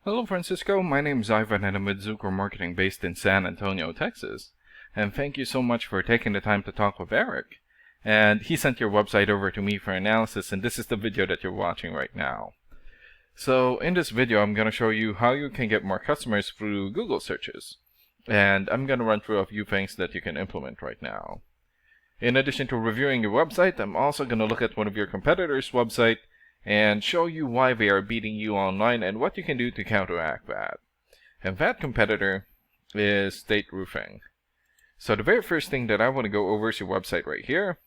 Hello, Francisco. My name is Ivan, and I'm with Zucker Marketing based in San Antonio, Texas. And thank you so much for taking the time to talk with Eric. And he sent your website over to me for analysis, and this is the video that you're watching right now. So in this video, I'm going to show you how you can get more customers through Google searches. And I'm going to run through a few things that you can implement right now. In addition to reviewing your website, I'm also going to look at one of your competitors' website and show you why they are beating you online and what you can do to counteract that. And that competitor is State Roofing. So the very first thing that I want to go over is your website right here.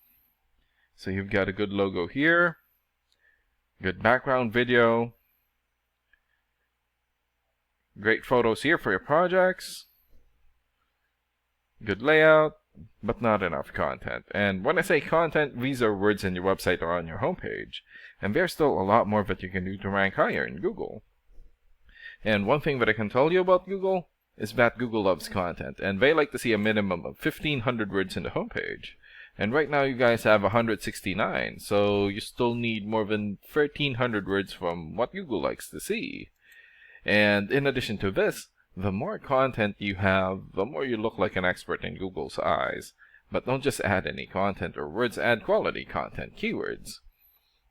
So you've got a good logo here, good background video, great photos here for your projects, good layout, but not enough content. And when I say content, these are words in your website or on your homepage. And there's still a lot more that you can do to rank higher in Google. And one thing that I can tell you about Google is that Google loves content, and they like to see a minimum of 1,500 words in the homepage. And right now you guys have 169, so you still need more than 1,300 words from what Google likes to see. And in addition to this, the more content you have, the more you look like an expert in Google's eyes. But don't just add any content or words, add quality content, keywords.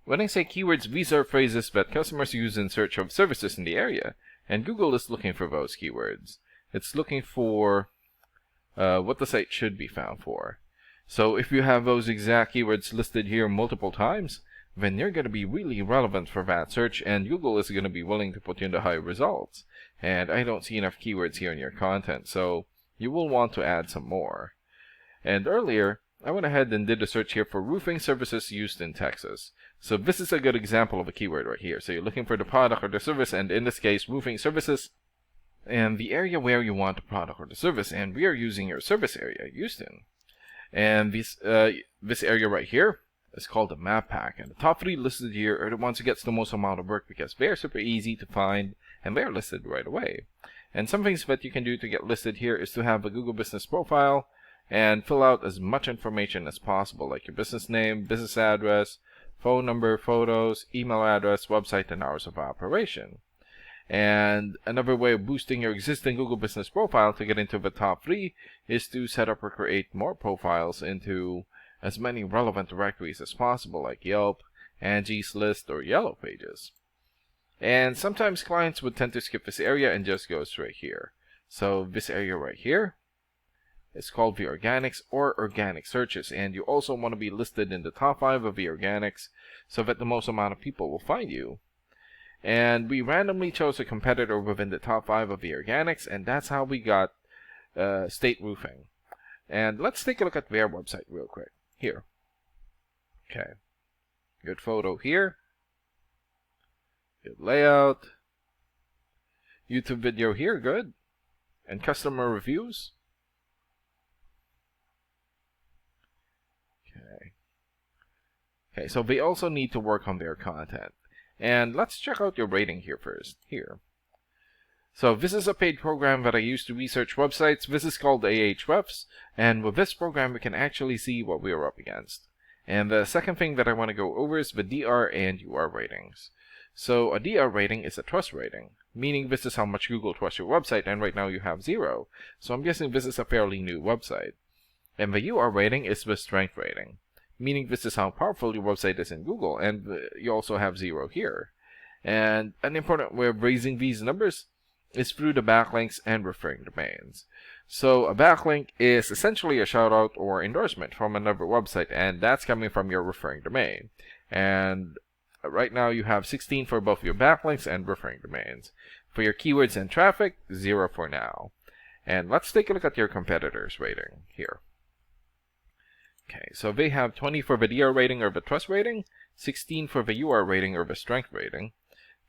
When I say keywords, these are phrases that customers use in search of services in the area, and Google is looking for those keywords. It's looking for what the site should be found for. So if you have those exact keywords listed here multiple times, then you're going to be really relevant for that search, and Google is going to be willing to put you into high results. And I don't see enough keywords here in your content, so you will want to add some more. And earlier, I went ahead and did a search here for roofing services used in Texas. So this is a good example of a keyword right here. So you're looking for the product or the service, and in this case, roofing services, and the area where you want the product or the service, and we are using your service area, Houston. And this area right here is called the map pack, and the top 3 listed here are the ones who gets the most amount of work because they're super easy to find and they're listed right away. And some things that you can do to get listed here is to have a Google Business profile and fill out as much information as possible, like your business name, business address, phone number, photos, email address, website, and hours of operation. And another way of boosting your existing Google Business profile to get into the top 3 is to set up or create more profiles into as many relevant directories as possible, like Yelp, Angie's List, or Yellow Pages. And sometimes clients would tend to skip this area and just go straight here. So this area right here is called the organics or organic searches, and you also want to be listed in the top 5 of the organics so that the most amount of people will find you. And we randomly chose a competitor within the top 5 of the organics, and that's how we got State Roofing. And let's take a look at their website real quick. Here. Okay. Good photo here. Good layout. YouTube video here, good. And customer reviews. Okay, so they also need to work on their content. And let's check out your rating here first. Here. So this is a paid program that I use to research websites. This is called Ahrefs, and with this program we can actually see what we are up against. And the second thing that I want to go over is the DR and UR ratings. So a DR rating is a trust rating, meaning this is how much Google trusts your website, and right now you have 0. So I'm guessing this is a fairly new website. And the UR rating is the strength rating, meaning this is how powerful your website is in Google, and you also have 0 here. And an important way of raising these numbers is through the backlinks and referring domains. So a backlink is essentially a shout out or endorsement from another website, and that's coming from your referring domain. And right now you have 16 for both your backlinks and referring domains. For your keywords and traffic, 0 for now. And let's take a look at your competitors' rating here. Okay, so they have 20 for the DR rating or the trust rating, 16 for the UR rating or the strength rating,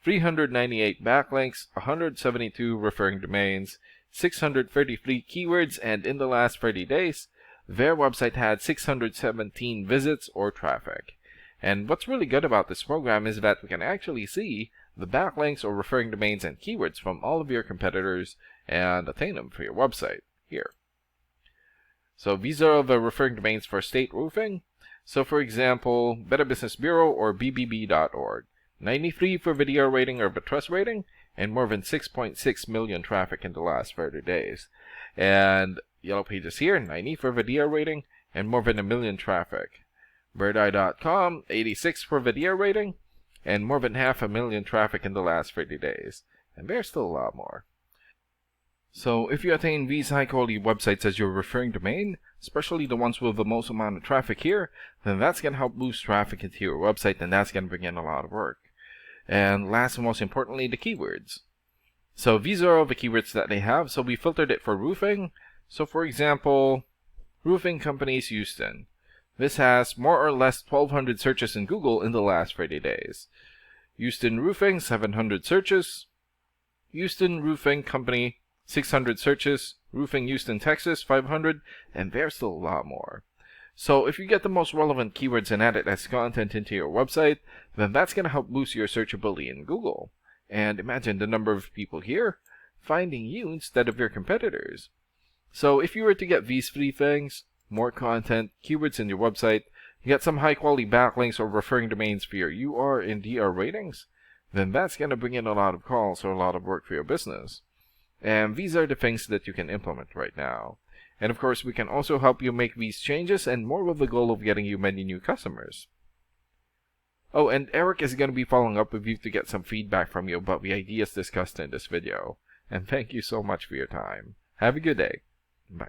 398 backlinks, 172 referring domains, 633 keywords, and in the last 30 days, their website had 617 visits or traffic. And what's really good about this program is that we can actually see the backlinks or referring domains and keywords from all of your competitors and attain them for your website here. So these are the referring domains for State Roofing. So for example, Better Business Bureau or BBB.org. 93 for video rating or the trust rating, and more than 6.6 million traffic in the last 30 days. And Yellow Pages here, 90 for video rating, and more than 1 million traffic. Birdeye.com, 86 for video rating, and more than 500,000 traffic in the last 30 days. And there's still a lot more. So if you attain these high quality websites as your referring domain, especially the ones with the most amount of traffic here, then that's going to help boost traffic into your website, and that's going to bring in a lot of work. And last and most importantly, the keywords. So these are all the keywords that they have. So we filtered it for roofing. So for example, roofing companies Houston. This has more or less 1,200 searches in Google in the last 30 days. Houston Roofing, 700 searches. Houston Roofing Company, 600 searches. Roofing Houston, Texas, 500. And there's still a lot more. So if you get the most relevant keywords and add it as content into your website, then that's going to help boost your searchability in Google. And imagine the number of people here finding you instead of your competitors. So if you were to get these 3 things, more content, keywords in your website, you get some high quality backlinks or referring domains for your UR and DR ratings, then that's going to bring in a lot of calls or a lot of work for your business. And these are the things that you can implement right now. And of course, we can also help you make these changes and more with the goal of getting you many new customers. Oh, and Eric is going to be following up with you to get some feedback from you about the ideas discussed in this video. And thank you so much for your time. Have a good day. Bye.